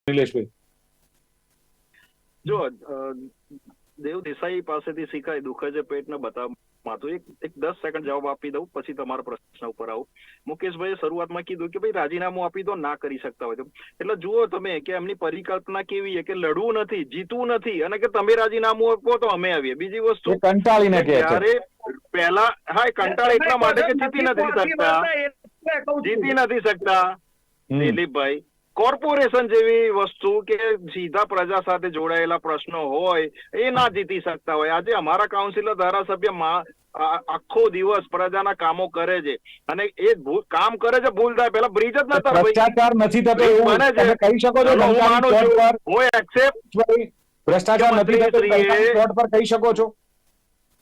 નિલેશભાઈ. જો દેવ દેસાઈ પાસેથી શીખાય દુખે છે પેટ ને બતાવ માથું. એક 10 સેકન્ડ જવાબ આપી દઉં પછી તમારા પ્રશ્ન ઉપર આવું. મુકેશભાઈએ શરૂઆતમાં કીધું કે ભાઈ રાજીનામું આપી દો, ના કરી શકતા હોય તો. એટલે જુઓ તમે કે એમની પરિકલ્પના કેવી છે કે લડવું નથી, જીતવું નથી, અને કે તમે રાજીનામું આપો તો અમે આવીએ. બીજી વસ્તુ કંટાળીને કે જયારે પહેલા કંટાળ એટલા માટે કે જીતી નથી શકતા દિલીપભાઈ. કોર્પોરેશન જેવી વસ્તુ કે સીધા પ્રજા સાથે જોડાયેલા પ્રશ્નો હોય એ ના જીતી શકતા હોય. આજે અમારા કાઉન્સિલર ધારાસભ્ય આખો દિવસ પ્રજાના કામો કરે છે અને એ કામ કરે છે, ભૂલ થાય પેલા બ્રિજ જ નતા, ભ્રષ્ટાચાર નથી થતો એવું તમે કહી શકો છો? હું માનું છું, હું એક્સેપ્ટ ભ્રષ્ટાચાર નથી થતો સ્પોટ પર કહી શકો છો?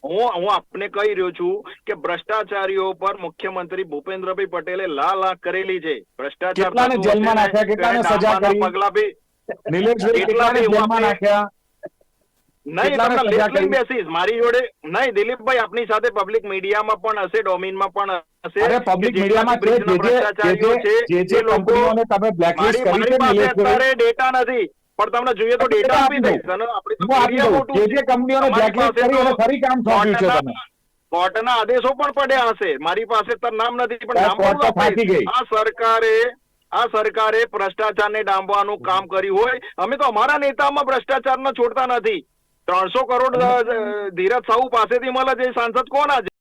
હું આપને કહી રહ્યો છું કે ભ્રષ્ટાચારીઓ પર મુખ્યમંત્રી ભૂપેન્દ્રભાઈ પટેલે લાલ આંખ કરેલી છે. ભ્રષ્ટાચાર કેટલાને જેલમાં નાખ્યા, કેટલાને સજા કરી? પગલા બી નિલેશભાઈ કેટલાને જેલમાં નાખ્યા? નહીં, તમને લિસ્ટ લઈને બેસીશ મારી જોડે. નહીં દિલીપભાઈ, આપની સાથે પબ્લિક મીડિયામાં પણ હશે, ડોમિનમાં પણ હશે. અરે પબ્લિક મીડિયામાં જે કંપનીઓને તમે બ્લેકલિસ્ટ કરી છે અત્યારે ડેટા નથી, પણ તમને જોઈએ તો ડેટા આપી દઈશ. જે કંપનીઓને બ્લેકલિસ્ટ કરી અને ફરી કામ સોંપ્યું છે તમે. કોર્ટના આદેશો પણ પડ્યા હશે, મારી પાસે તો નામ નથી, પણ આ સરકારે ભ્રષ્ટાચારને ડામવાનું કામ કર્યું હોય. અમે તો અમારા નેતામાં ભ્રષ્ટાચાર છોડતા નથી. 300 કરોડ ધીરજ સાહુ પાસેથી મળે છે, સાંસદ કોણ આજે?